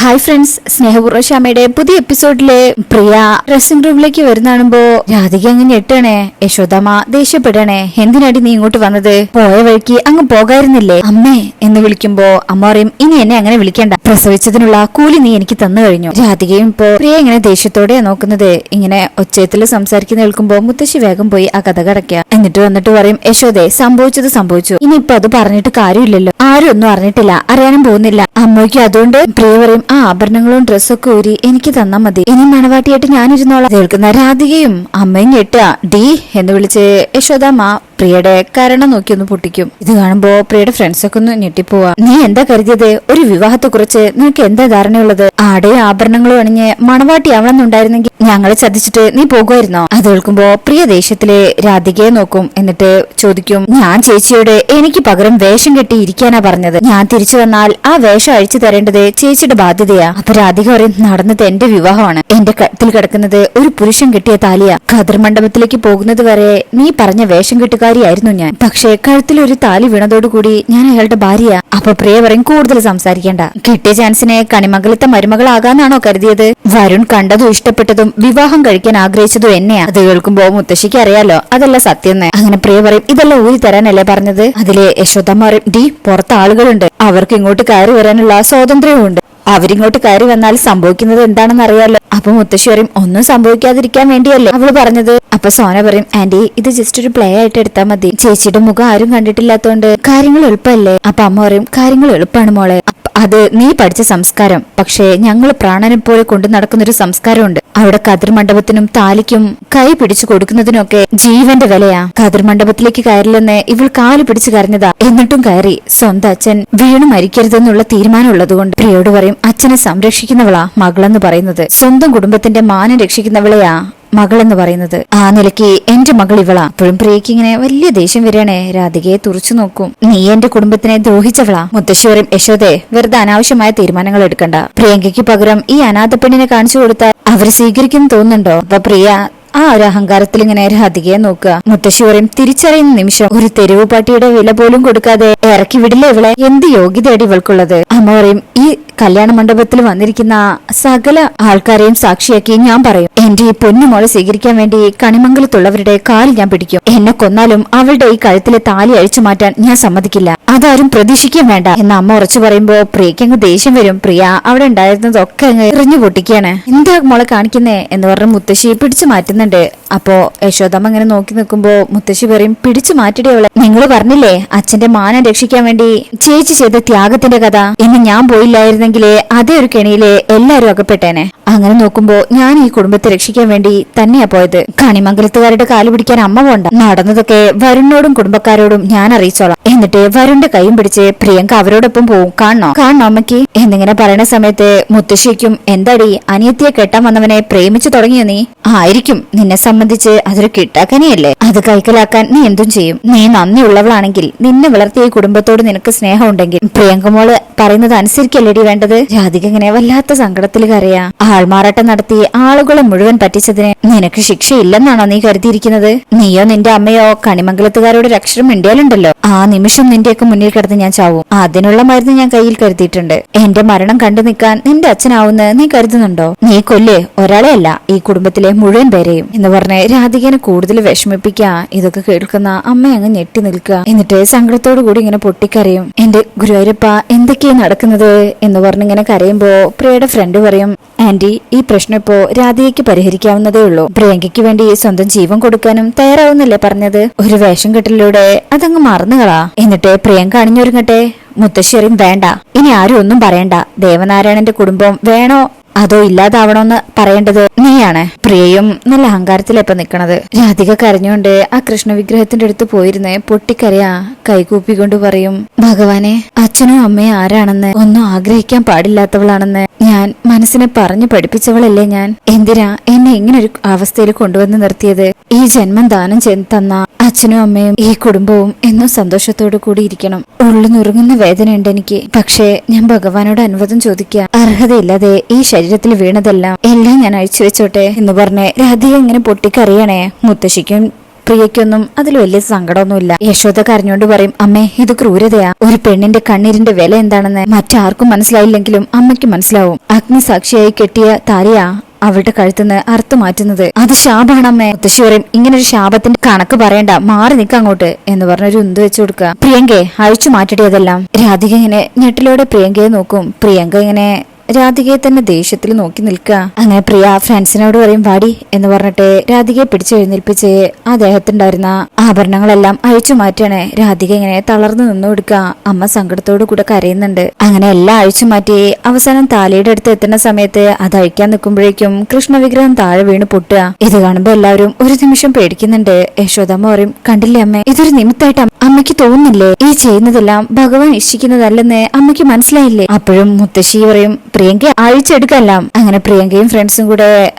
Hi friends, സ്നേഹപൂർവ്വ ശ്യാമയുടെ പുതിയ എപ്പിസോഡിലെ പ്രിയ dressing റൂമിലേക്ക് വരുന്നാണുമ്പോ രാധിക അങ്ങ് ഞെട്ടണേ. യശോദാമ്മ ദേഷ്യപ്പെടണേ. എന്തിനാടി നീ ഇങ്ങോട്ട് വന്നത്? പോയ വഴിക്ക് അങ്ങ് പോകായിരുന്നില്ലേ? അമ്മേ എന്ന് വിളിക്കുമ്പോ അമ്മ പറയും, ഇനി എന്നെ അങ്ങനെ വിളിക്കണ്ട, പ്രസവിച്ചതിനുള്ള കൂലി നീ എനിക്ക് തന്നു കഴിഞ്ഞു. രാധികയും ഇപ്പോ പ്രിയ ഇങ്ങനെ ദേഷ്യത്തോടെയാ നോക്കുന്നത്. ഇങ്ങനെ ഒച്ചയത്തില് സംസാരിക്കുന്ന കേൾക്കുമ്പോ മുത്തശ്ശി വേഗം പോയി ആ കഥ കടക്കുക. എന്നിട്ട് വന്നിട്ട് പറയും, യശോദേ സംഭവിച്ചത് സംഭവിച്ചു, ഇനിയിപ്പൊ അത് പറഞ്ഞിട്ട് കാര്യമില്ലല്ലോ, ആരും ഒന്നും അറിഞ്ഞിട്ടില്ല, അറിയാനും പോകുന്നില്ല. അമ്മയ്ക്ക് അതുകൊണ്ട് പ്രിയ പറയും, ആ ആഭരണങ്ങളും ഡ്രസ്സൊക്കെ ഊരി എനിക്ക് തന്നാ മതി, ഇനി മണവാട്ടിയായിട്ട് ഞാനിരുന്നോളാം. കേൾക്കുന്ന രാധികയും അമ്മയും ഞെട്ടുക. ഡി എന്ന് വിളിച്ച് യശോദാമ്മ പ്രിയയുടെ കരണം നോക്കി ഒന്ന് പൊട്ടിക്കും. ഇത് കാണുമ്പോ പ്രിയയുടെ ഫ്രണ്ട്സൊക്കെ ഒന്ന് ഞെട്ടിപ്പോവാ. നീ എന്താ കരുതിയത്? ഒരു വിവാഹത്തെ കുറിച്ച് നിനക്ക് എന്താ ധാരണയുള്ളത്? ആടെയും ആഭരണങ്ങളും അണിഞ്ഞ് മണവാട്ടിയാവണമെന്നുണ്ടായിരുന്നെങ്കിൽ ഞങ്ങളെ ചതിച്ചിട്ട് നീ പോകുമായിരുന്നോ? അത് കേൾക്കുമ്പോ പ്രിയ ദേഷ്യത്തില് രാധികയെ നോക്കും. എന്നിട്ട് ചോദിക്കും, ഞാൻ ചേച്ചിയോട് എനിക്ക് പകരം വേഷം കെട്ടി ഇരിക്കാനാ പറഞ്ഞത്, ഞാൻ തിരിച്ചു വന്നാൽ ആ വേഷം അഴിച്ചു തരേണ്ടത് ചേച്ചിയുടെ ബാധ്യതയാ. അപ്പൊ രാധിക പറയും, നടന്നത് എന്റെ വിവാഹമാണ്, എന്റെ കഴുത്തിൽ കിടക്കുന്നത് ഒരു പുരുഷൻ കെട്ടിയ താലിയാ. ഖദർ മണ്ഡപത്തിലേക്ക് പോകുന്നത് വരെ നീ പറഞ്ഞ വേഷം കെട്ടുകാരിയായിരുന്നു ഞാൻ, പക്ഷേ കഴുത്തിൽ ഒരു താലി വീണതോടുകൂടി ഞാൻ അയാളുടെ ഭാര്യയാ. അപ്പൊ പ്രിയ പറയും, കൂടുതൽ സംസാരിക്കേണ്ട, കിട്ടിയ ചാൻസിനെ കണിമംഗലത്തെ മരുമകളാകാനാണോ കരുതിയത്? വരുൺ കണ്ടതും ഇഷ്ടപ്പെട്ടതും വിവാഹം കഴിക്കാൻ ആഗ്രഹിച്ചതും എന്നെയാ. അത് കേൾക്കുമ്പോ മുത്തശ്ശിക്ക് അറിയാലോ അതല്ല സത്യം. അങ്ങനെ പ്രിയ പറയും, ഇതെല്ലാം ഊരി തരാനല്ലേ പറഞ്ഞത്? അതിലെ യശോദാമ്മ പറയും, ഡി പുറത്ത് ആളുകളുണ്ട്, അവർക്ക് ഇങ്ങോട്ട് കയറി വരാനുള്ള സ്വാതന്ത്ര്യവും ഉണ്ട്, അവരിങ്ങോട്ട് കയറി വന്നാൽ സംഭവിക്കുന്നത് എന്താണെന്ന് അറിയാലോ. അപ്പൊ മുത്തശ്ശി പറയും, ഒന്നും സംഭവിക്കാതിരിക്കാൻ വേണ്ടിയല്ലേ അവള് പറഞ്ഞത്. അപ്പൊ സോന പറയും, ആന്റി ഇത് ജസ്റ്റ് ഒരു പ്ലേ ആയിട്ട് എടുത്താൽ മതി, ചേച്ചിയുടെ മുഖം ആരും കണ്ടിട്ടില്ലാത്തോണ്ട് കാര്യങ്ങൾ എളുപ്പമല്ലേ. അപ്പൊ അമ്മ പറയും, കാര്യങ്ങൾ എളുപ്പമാണ് മോളെ, അത് നീ പഠിച്ച സംസ്കാരം, പക്ഷേ ഞങ്ങൾ പ്രാണനെ പോലെ കൊണ്ടു നടക്കുന്നൊരു സംസ്കാരമുണ്ട്. അവിടെ കതിർ മണ്ഡപത്തിനും താലിക്കും കൈ പിടിച്ചു കൊടുക്കുന്നതിനൊക്കെ ജീവന്റെ വിലയാ. കതിർ മണ്ഡപത്തിലേക്ക് കയറില്ലെന്ന് ഇവൾ കാല് പിടിച്ചു കരഞ്ഞതാ, എന്നിട്ടും കയറി. സ്വന്തം അച്ഛൻ വീണു മരിക്കരുതെന്നുള്ള തീരുമാനമുള്ളതുകൊണ്ട് പ്രിയോട് പറയും, അച്ഛനെ സംരക്ഷിക്കുന്നവളാ മകളെന്ന് പറയുന്നത്, സ്വന്തം കുടുംബത്തിന്റെ മാനം രക്ഷിക്കുന്നവളെയാ മകളെന്ന് പറയുന്നത്. ആ നിലയ്ക്ക് എന്റെ മകൾ ഇവളാ. അപ്പോഴും പ്രിയക്ക് ഇങ്ങനെ വലിയ ദേഷ്യം വരികയാണേ. രാധികയെ തുറച്ചു നോക്കും. നീ എന്റെ കുടുംബത്തിനെ ദ്രോഹിച്ചവളാ. മുത്തശ്ശി പറയും, യശോദേ വെറുതെ അനാവശ്യമായ തീരുമാനങ്ങൾ എടുക്കണ്ട, പ്രിയങ്കയ്ക്ക് പകരം ഈ അനാഥ പെണ്ണിനെ കാണിച്ചു കൊടുത്താൽ അവര് സ്വീകരിക്കും തോന്നുന്നുണ്ടോ? അപ്പൊ പ്രിയ ആ ഒരു അഹങ്കാരത്തിൽ ഇങ്ങനെ രാധികയെ നോക്കുക. മുത്തശ്ശി പറയും, തിരിച്ചറിയുന്ന നിമിഷം ഒരു തെരുവ് പാട്ടിയുടെ വില പോലും കൊടുക്കാതെ ഇറക്കി വിടില്ല ഇവളെ, എന്ത് യോഗ്യതയാണ് ഇവൾക്കുള്ളത്? അമ്മ പറയും, ഈ കല്യാണ മണ്ഡപത്തിൽ വന്നിരിക്കുന്ന സകല ആൾക്കാരെയും സാക്ഷിയാക്കി ഞാൻ പറയും, എന്റെ ഈ പൊന്നുമോളെ സ്വീകരിക്കാൻ വേണ്ടി കണിമംഗലത്തുള്ളവരുടെ കാല് ഞാൻ പിടിക്കും, എന്നെ കൊന്നാലും അവളുടെ ഈ കഴുത്തിലെ താലി അഴിച്ചു മാറ്റാൻ ഞാൻ സമ്മതിക്കില്ല, അതാരും പ്രതീക്ഷിക്കാൻ വേണ്ട എന്ന് അമ്മ ഉറച്ചു പറയുമ്പോ പ്രിയക്ക് അങ്ങ് ദേഷ്യം വരും. പ്രിയ അവിടെ ഉണ്ടായിരുന്നതൊക്കെ അങ്ങ് എറിഞ്ഞു പൊട്ടിക്കാണ്. എന്താ മോളെ കാണിക്കുന്നേ എന്ന് പറഞ്ഞ് മുത്തശ്ശി പിടിച്ചു മാറ്റുന്നുണ്ട്. അപ്പോ യശോദാമ്മ ഇങ്ങനെ നോക്കി നിൽക്കുമ്പോ മുത്തശ്ശി പറയും, പിടിച്ചു മാറ്റിടേ അവളെ, നിങ്ങൾ പറഞ്ഞില്ലേ അച്ഛന്റെ മാനം രക്ഷിക്കാൻ വേണ്ടി ചേച്ചി ചെയ്ത ത്യാഗത്തിന്റെ കഥ, ഇന്ന് ഞാൻ പോയില്ലായിരുന്നെങ്കിലേ അതേ ഒരു കെണിയിലെ എല്ലാരും അകപ്പെട്ടേനെ. അങ്ങനെ നോക്കുമ്പോ ഞാൻ ഈ കുടുംബത്തെ രക്ഷിക്കാൻ വേണ്ടി തന്നെയാ പോയത്. കണിമംഗലത്തുകാരുടെ കാല് പിടിക്കാൻ അമ്മ പോണ്ട, നടന്നതൊക്കെ വരുണിനോടും കുടുംബക്കാരോടും ഞാൻ അറിയിച്ചോളാം. എന്നിട്ട് വരുണിന്റെ കൈയും പിടിച്ച് പ്രിയങ്ക അവരോടൊപ്പം പോവും. കാണണോ അമ്മയ്ക്ക് എന്നിങ്ങനെ പറയുന്ന സമയത്ത് മുത്തശ്ശിക്കും, എന്താടി അനിയത്തിയെ കെട്ടാൻ വന്നവനെ പ്രേമിച്ചു തുടങ്ങിയോ നീ? ആയിരിക്കും, നിന്നെ സംബന്ധിച്ച് അതൊരു കിട്ടാക്കനിയല്ലേ, അത് കൈക്കലാക്കാൻ നീ എന്തും ചെയ്യും. നീ നന്ദിയുള്ളവളാണെങ്കിൽ, നിന്നെ വളർത്തിയ ഈ കുടുംബത്തോട് നിനക്ക് സ്നേഹം ഉണ്ടെങ്കിൽ പ്രിയങ്കമോള് പറയുന്നത് അനുസരിക്കല്ലേടി വേണ്ടത്? രാധിക ഇങ്ങനെ വല്ലാത്ത സങ്കടത്തിൽ കരയാ. ആൾമാറാട്ടം നടത്തി ആളുകളെ മുഴുവൻ പറ്റിച്ചതിന് നിനക്ക് ശിക്ഷയില്ലെന്നാണോ നീ കരുതിയിരിക്കുന്നത്? നീയോ നിന്റെ അമ്മയോ കണിമംഗലത്തുകാരോട് ഒരു അക്ഷരം മിണ്ടിയാലുണ്ടല്ലോ, ആ നിമിഷം നിന്റെയൊക്കെ മുന്നിൽ കിടന്ന് ഞാൻ ചാവും. അതിനുള്ള മരുന്ന് ഞാൻ കയ്യിൽ കരുതിയിട്ടുണ്ട്. എന്റെ മരണം കണ്ടു നിൽക്കാൻ നിന്റെ അച്ഛനാവുന്ന നീ കരുതുന്നുണ്ടോ? നീ കൊല്ലേ ഒരാളെ അല്ല, ഈ കുടുംബത്തിലെ മുഴുവൻ പേരെയും എന്ന് പറഞ്ഞ് രാധികനെ കൂടുതൽ വിഷമിപ്പിക്കുക. ഇതൊക്കെ കേൾക്കുന്ന അമ്മ അങ്ങ് ഞെട്ടി നിൽക്കുക. എന്നിട്ട് സങ്കടത്തോടു കൂടി ഇങ്ങനെ പൊട്ടിക്കരയും. എന്റെ ഗുരുവായൂരപ്പ എന്തൊക്കെയാ നടക്കുന്നത് എന്ന് പറഞ്ഞിങ്ങനെ കരയുമ്പോ പ്രിയയുടെ ഫ്രണ്ട് പറയും, ആന്റി ഈ പ്രശ്നം ഇപ്പോ രാധികയ്ക്ക് പരിഹരിക്കാവുന്നതേ ഉള്ളൂ. പ്രിയങ്കയ്ക്ക് വേണ്ടി സ്വന്തം ജീവൻ കൊടുക്കാനും തയ്യാറാവുന്നല്ലേ പറഞ്ഞത്? ഒരു വേഷം കെട്ടലിലൂടെ അതങ്ങ് മറന്നുകളാ, എന്നിട്ട് പ്രിയങ്ക അണിഞ്ഞൊരുങ്ങട്ടെ. മുത്തശ്ശി പറയും, വേണ്ട, ഇനി ആരും ഒന്നും പറയണ്ട, ദേവനാരായണന്റെ കുടുംബം വേണോ അതോ ഇല്ലാതാവണോന്ന് പറയേണ്ടത് നീയാണ്. പ്രിയയും നല്ല അഹങ്കാരത്തിലെപ്പ നിക്കണത്. രാധിക കരഞ്ഞുകൊണ്ട് ആ കൃഷ്ണ വിഗ്രഹത്തിന്റെ അടുത്ത് പോയിരുന്ന് പൊട്ടിക്കരയാ. കൈകൂപ്പിക്കൊണ്ട് പറയും, ഭഗവാനെ അച്ഛനും അമ്മയും ആരാണെന്ന് ഒന്നും ആഗ്രഹിക്കാൻ പാടില്ലാത്തവളാണെന്ന് ഞാൻ മനസ്സിനെ പറഞ്ഞു പഠിപ്പിച്ചവളല്ലേ ഞാൻ? എന്തിനാ എന്നെ ഇങ്ങനൊരു അവസ്ഥയിൽ കൊണ്ടുവന്ന് നിർത്തിയത്? ഈ ജന്മം ദാനം തന്ന അച്ഛനും അമ്മയും ഈ കുടുംബവും എന്നും സന്തോഷത്തോടു കൂടി ഇരിക്കണം. ഉള്ളു നുറുങ്ങുന്ന വേദനയുണ്ട് എനിക്ക്, പക്ഷേ ഞാൻ ഭഗവാനോട് അനുവാദം ചോദിക്കുക, അർഹതയില്ലാതെ ഈ ശരീരത്തിൽ വീണതെല്ലാം ഞാൻ അഴിച്ചു വെച്ചോട്ടെ എന്ന് പറഞ്ഞ് രാധിക ഇങ്ങനെ പൊട്ടിക്കറിയണേ. മുത്തശ്ശിക്കും പ്രിയയ്ക്കൊന്നും അതിൽ വലിയ സങ്കടമൊന്നുമില്ല. യശോദ കരഞ്ഞോണ്ട് പറയും, അമ്മേ ഇത് ക്രൂരതയാ. ഒരു പെണ്ണിന്റെ കണ്ണീരിന്റെ വില എന്താണെന്ന് മറ്റാർക്കും മനസ്സിലായില്ലെങ്കിലും അമ്മയ്ക്ക് മനസ്സിലാവും. അഗ്നിസാക്ഷിയായി കെട്ടിയ താലിയാ അവളുടെ കഴുത്തുനിന്ന് അറുത്തു മാറ്റുന്നത്. അത് ശാപാണമ്മേ. മുത്തശ്ശി പറയും, ഇങ്ങനൊരു ശാപത്തിന്റെ കണക്ക് പറയണ്ട, മാറി നിൽക്ക അങ്ങോട്ട് എന്ന് പറഞ്ഞൊരു ഉന്ത് വെച്ചു കൊടുക്കുക. പ്രിയങ്കെ അഴിച്ചു മാറ്റടി അതെല്ലാം. രാധിക ഇങ്ങനെ ഞെട്ടിലോടെ പ്രിയങ്കയെ നോക്കും. പ്രിയങ്ക ഇങ്ങനെ രാധികയെ തന്നെ ദേഷ്യത്തിൽ നോക്കി നിൽക്കുക. അങ്ങനെ പ്രിയ ഫ്രണ്ട്സിനോട് പറയും, വാടി എന്ന് പറഞ്ഞിട്ട് രാധികയെ പിടിച്ചു എഴുന്നേൽപ്പിച്ച് ആ ദേഹത്തുണ്ടായിരുന്ന ആഭരണങ്ങളെല്ലാം അഴിച്ചു മാറ്റാണ്. രാധിക ഇങ്ങനെ തളർന്നു നിന്നു കൊടുക്കുക. അമ്മ സങ്കടത്തോടു കൂടെ കരയുന്നുണ്ട്. അങ്ങനെ എല്ലാം അഴിച്ചു മാറ്റി അവസാനം താലിയുടെ അടുത്ത് എത്തുന്ന സമയത്ത് അത് അഴിക്കാൻ നിൽക്കുമ്പോഴേക്കും കൃഷ്ണവിഗ്രഹം താഴെ വീണ് പൊട്ടുക. ഇത് കാണുമ്പോ എല്ലാവരും ഒരു നിമിഷം പേടിക്കുന്നുണ്ട്. യശോദാമ്മ പറയും, കണ്ടില്ലേ അമ്മേ, ഇതൊരു നിമിത്തായിട്ട് അമ്മയ്ക്ക് തോന്നുന്നില്ലേ? ഈ ചെയ്യുന്നതെല്ലാം ഭഗവാൻ ഇഷ്ടിക്കുന്നതല്ലെന്ന് അമ്മയ്ക്ക് മനസ്സിലായില്ലേ? അപ്പോഴും മുത്തശ്ശി പറയും, പ്രിയങ്ക അഴിച്ചെടുക്കെല്ലാം. അങ്ങനെ പ്രിയങ്കയും ഫ്രണ്ട്സും കൂടെ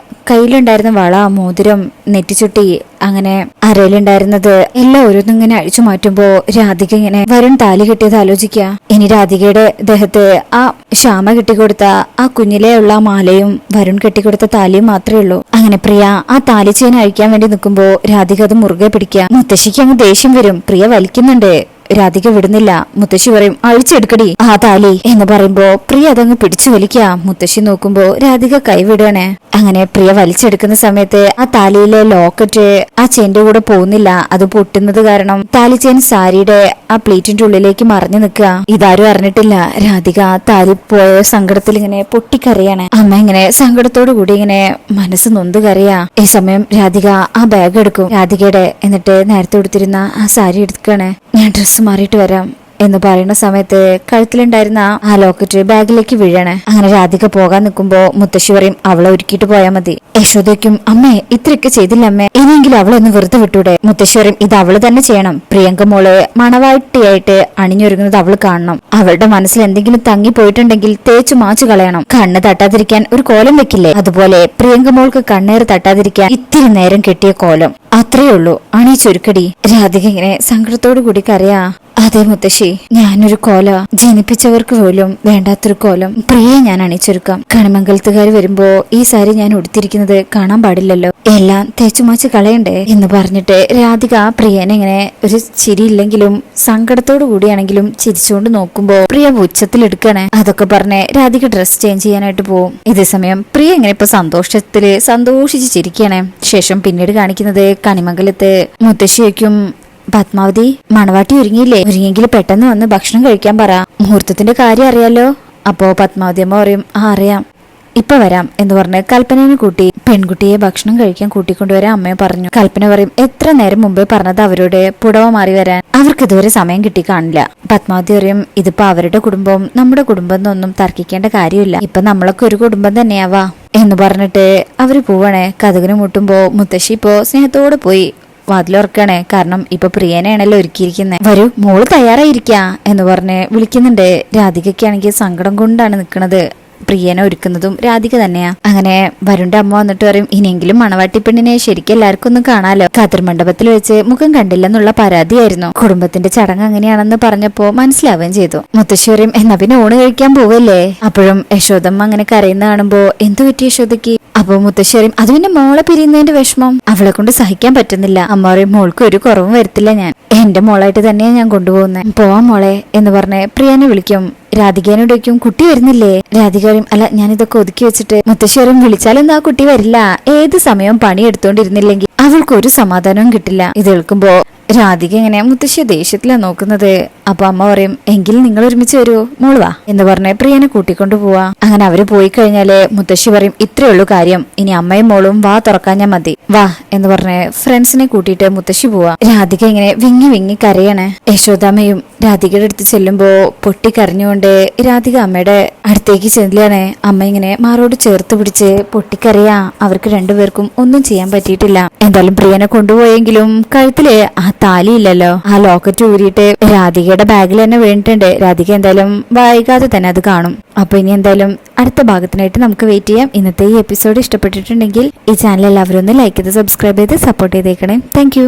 കയ്യിലുണ്ടായിരുന്ന വള, മോതിരം, നെറ്റിച്ചുട്ടി, അങ്ങനെ അരയിലുണ്ടായിരുന്നത് എല്ലാം ഓരോന്നും ഇങ്ങനെ അഴിച്ചു മാറ്റുമ്പോ രാധിക ഇങ്ങനെ വരുൺ താലി കെട്ടിയത് ആലോചിക്കുക. ഇനി രാധികയുടെ ദേഹത്ത് ആ ശ്യാമ കെട്ടിക്കൊടുത്ത ആ കുഞ്ഞിലേ ഉള്ള മാലയും വരുൺ കെട്ടിക്കൊടുത്ത താലിയും മാത്രമേ ഉള്ളൂ. അങ്ങനെ പ്രിയ ആ താലി ചെയിൻ അഴിക്കാൻ വേണ്ടി നിൽക്കുമ്പോ രാധിക അത് മുറുകെ പിടിക്കുക. മുത്തശ്ശിക്ക് അങ്ങ് ദേഷ്യം വരും. പ്രിയ വലിക്കുന്നുണ്ട്. രാധിക വിടുന്നില്ല. മുത്തശ്ശി പറയും, അഴിച്ചെടുക്കടി ആ താലി എന്ന് പറയുമ്പോ പ്രിയ അതങ്ങ് പിടിച്ചു വലിക്കുക. മുത്തശ്ശി നോക്കുമ്പോ രാധിക കൈവിടുകയാണ്. അങ്ങനെ പ്രിയ വലിച്ചെടുക്കുന്ന സമയത്ത് ആ താലിയിലെ ലോക്കറ്റ് ആ ചെയിന്റെ കൂടെ പോകുന്നില്ല. അത് പൊട്ടുന്നത് കാരണം താലി ചെയിൻ സാരിയുടെ ആ പ്ലേറ്റിന്റെ ഉള്ളിലേക്ക് മറിഞ്ഞു നിൽക്കുക. ഇതാരും അറിഞ്ഞിട്ടില്ല. രാധിക താലി പോയ സങ്കടത്തിൽ ഇങ്ങനെ പൊട്ടിക്കറിയാണ്. അമ്മ ഇങ്ങനെ സങ്കടത്തോടു കൂടി ഇങ്ങനെ മനസ്സ് നൊന്ത് കറിയാ. ഈ സമയം രാധിക ആ ബാഗ് എടുക്കും രാധികയുടെ. എന്നിട്ട് നേരത്തെ കൊടുത്തിരുന്ന ആ സാരി എടുക്കുകയാണ്. ഞാൻ ഡ്രസ്സ് മാറിയിട്ട് വരാം എന്ന് പറയുന്ന സമയത്ത് കഴുത്തിലുണ്ടായിരുന്ന ആ ലോക്കറ്റ് ബാഗിലേക്ക് വീഴാണ്. അങ്ങനെ രാധിക പോകാൻ നിൽക്കുമ്പോ മുത്തശ്ശി പറയും, അവളെ ഒരുക്കിയിട്ട് പോയാൽ മതി. യശോദയ്ക്കും, അമ്മേ ഇത്രയൊക്കെ ചെയ്തില്ല അമ്മേ, ഇനിയെങ്കിലും അവളെ ഒന്ന് വെറുതെ വിട്ടൂടെ? മുത്തശ്ശി പറയും, ഇത് അവള് തന്നെ ചെയ്യണം. പ്രിയങ്ക മോള് മണവാട്ടിയായിട്ട് അണിഞ്ഞൊരുങ്ങുന്നത് അവള് കാണണം. അവളുടെ മനസ്സിൽ എന്തെങ്കിലും തങ്ങി പോയിട്ടുണ്ടെങ്കിൽ തേച്ചു മാച്ചു കളയണം. കണ്ണ് തട്ടാതിരിക്കാൻ ഒരു കോലം വെക്കില്ലേ, അതുപോലെ പ്രിയങ്ക മോൾക്ക് കണ്ണേറ് തട്ടാതിരിക്കാൻ ഇത്തിരി നേരം കെട്ടിയ കോലം, അത്രയേ ഉള്ളൂ. അണിയിച്ചൊരുക്കടി. രാധിക ഇങ്ങനെ സങ്കടത്തോടു കൂടി കരയാ. അതെ മുത്തശ്ശി, ഞാനൊരു കോല, ജനിപ്പിച്ചവർക്ക് പോലും വേണ്ടാത്തൊരു കോലം പ്രിയെ ഞാൻ അണിച്ചൊരുക്കാം. കണിമംഗലത്തുകാർ വരുമ്പോ ഈ സാരി ഞാൻ ഉടുത്തിരിക്കുന്നത് കാണാൻ പാടില്ലല്ലോ, എല്ലാം തേച്ചുമാച്ച് കളയണ്ടേ എന്ന് പറഞ്ഞിട്ട് രാധിക പ്രിയനെ ഇങ്ങനെ ഒരു ചിരിയില്ലെങ്കിലും സങ്കടത്തോടു കൂടിയാണെങ്കിലും ചിരിച്ചുകൊണ്ട് നോക്കുമ്പോ പ്രിയ ഉച്ചത്തിലെടുക്കണേ. അതൊക്കെ പറഞ്ഞ് രാധിക ഡ്രസ് ചേഞ്ച് ചെയ്യാനായിട്ട് പോവും. ഇതേ സമയം പ്രിയ ഇങ്ങനെ ഇപ്പൊ സന്തോഷിച്ച് ചിരിക്കണേ. ശേഷം പിന്നീട് കാണിക്കുന്നത് കണിമംഗലത്ത് മുത്തശ്ശിക്കും, പത്മാവതി മണവാട്ടി ഒരുങ്ങിയില്ലേ? ഒരുങ്ങിയെങ്കിൽ പെട്ടെന്ന് വന്ന് ഭക്ഷണം കഴിക്കാൻ പറ, മുഹൂർത്തത്തിന്റെ കാര്യം അറിയാലോ. അപ്പോ പത്മാവതി അമ്മ പറയും, അറിയാം, ഇപ്പൊ വരാം എന്ന് പറഞ്ഞ് കൽപ്പനയെ കൂട്ടി പെൺകുട്ടിയെ ഭക്ഷണം കഴിക്കാൻ കൂട്ടിക്കൊണ്ടുവരാൻ അമ്മയെ പറഞ്ഞു. കൽപ്പന പറയും, എത്ര നേരം മുമ്പേ പറഞ്ഞത് അവരോട് പുടവ മാറി വരാൻ, അവർക്ക് ഇതുവരെ സമയം കിട്ടി കാണില്ല. പത്മാവതി പറയും, ഇതിപ്പോ അവരുടെ കുടുംബവും നമ്മുടെ കുടുംബം എന്നൊന്നും തർക്കിക്കേണ്ട കാര്യമില്ല, ഇപ്പൊ നമ്മളൊക്കെ ഒരു കുടുംബം തന്നെയാവാ എന്ന് പറഞ്ഞിട്ട് അവര് പോവാണേ. കഥകിന് മുട്ടുമ്പോ മുത്തശ്ശി ഇപ്പോ സ്നേഹത്തോടെ പോയി വാതിലുറക്കണേ. കാരണം ഇപ്പൊ പ്രിയനെയാണല്ലോ ഒരുക്കിയിരിക്കുന്നത്. വരൂ മോള് തയ്യാറായിരിക്കാ എന്ന് പറഞ്ഞ് വിളിക്കുന്നുണ്ട്. രാധികയ്ക്കാണെങ്കിൽ സങ്കടം കൊണ്ടാണ് നിൽക്കുന്നത്. പ്രിയനെ ഒരുക്കുന്നതും രാധിക തന്നെയാ. അങ്ങനെ വരുണിന്റെ അമ്മ വന്നിട്ട് പറയും, ഇനിയെങ്കിലും മണവാട്ടി പെണ്ണിനെ ശരിക്കും എല്ലാവർക്കും ഒന്ന് കാണാലോ. കതിർ മണ്ഡപത്തിൽ വെച്ച് മുഖം കണ്ടില്ലെന്നുള്ള പരാതിയായിരുന്നു. കുടുംബത്തിന്റെ ചടങ്ങ് അങ്ങനെയാണെന്ന് പറഞ്ഞപ്പോ മനസ്സിലാവുകയും ചെയ്തു. മുത്തശ്ശി പറയും, എന്നാ പിന്നെ ഊണ് കഴിക്കാൻ പോവല്ലേ? അപ്പോഴും യശോദമ്മ അങ്ങനെ കരയുന്ന കാണുമ്പോ എന്തു പറ്റി യശോദയ്ക്ക്? അപ്പൊ മുത്തശ്ശി പറയും, അത് പിന്നെ മോളെ പിരിയുന്നതിന്റെ വിഷമം അവളെ കൊണ്ട് സഹിക്കാൻ പറ്റുന്നില്ല. അമ്മ പറയും, മോൾക്ക് ഒരു കുറവും വരുത്തില്ല, ഞാൻ എന്റെ മോളായിട്ട് തന്നെയാ ഞാൻ കൊണ്ടുപോകുന്നത്, പോവാൻ മോളെ എന്ന് പറഞ്ഞ് പ്രിയനെ വിളിക്കും. രാധികേനോട് ചോദിക്കും, കുട്ടി വരുന്നില്ലേ? രാധിക പറയും, അല്ല ഞാനിതൊക്കെ ഒതുക്കി വെച്ചിട്ട്. മുത്തശ്ശി പറയും, വിളിച്ചാലൊന്നും ആ കുട്ടി വരില്ല, ഏത് സമയവും പണി എടുത്തോണ്ടിരുന്നില്ലെങ്കിൽ അവൾക്ക് ഒരു സമാധാനവും കിട്ടില്ല. ഇത് കേൾക്കുമ്പോ രാധിക ഇങ്ങനെ മുത്തശ്ശിയെ ദേഷ്യത്തിലാ നോക്കുന്നത്. അപ്പൊ അമ്മ പറയും, എങ്കിൽ നിങ്ങൾ ഒരുമിച്ച് വരൂ, മോള് വാ എന്ന് പറഞ്ഞ് പ്രിയനെ കൂട്ടിക്കൊണ്ടു പോവാ. അങ്ങനെ അവര് പോയി കഴിഞ്ഞാല് മുത്തശ്ശി പറയും, ഇത്രേ ഉള്ളൂ കാര്യം, ഇനി അമ്മയും മോളും വാ തുറക്കാഞ്ഞാ മതി, വാ എന്ന് പറഞ്ഞ് ഫ്രണ്ട്സിനെ കൂട്ടിയിട്ട് മുത്തശ്ശി പോവാ. രാധിക ഇങ്ങനെ വിങ്ങി വിങ്ങി കരയാണ്. യശോദാമ്മയും രാധികയുടെ അടുത്ത് ചെല്ലുമ്പോ പൊട്ടിക്കരഞ്ഞുകൊണ്ട് രാധിക അമ്മയുടെ അടുത്തേക്ക് ചെല്ലാണ്. അമ്മ ഇങ്ങനെ മാറോട് ചേർത്ത് പിടിച്ച് പൊട്ടിക്കറിയാ. അവർക്ക് രണ്ടുപേർക്കും ഒന്നും ചെയ്യാൻ പറ്റിയിട്ടില്ല. എന്തായാലും പ്രിയനെ കൊണ്ടുപോയെങ്കിലും കഴുത്തില് ആ താലി ഇല്ലല്ലോ. ആ ലോക്കറ്റ് ഊരിയിട്ട് രാധികയുടെ ബാഗിൽ തന്നെ വീണിട്ടുണ്ട്. രാധിക എന്തായാലും വൈകാതെ തന്നെ അത് കാണും. അപ്പൊ ഇനി എന്തായാലും അടുത്ത ഭാഗത്തിനായിട്ട് നമുക്ക് വെയിറ്റ് ചെയ്യാം. ഇന്നത്തെ ഈ എപ്പിസോഡ് ഇഷ്ടപ്പെട്ടിട്ടുണ്ടെങ്കിൽ ഈ ചാനൽ എല്ലാവരും ഒന്ന് ലൈക്ക് ചെയ്ത് സബ്സ്ക്രൈബ് ചെയ്ത് സപ്പോർട്ട് ചെയ്തേക്കണേ. താങ്ക്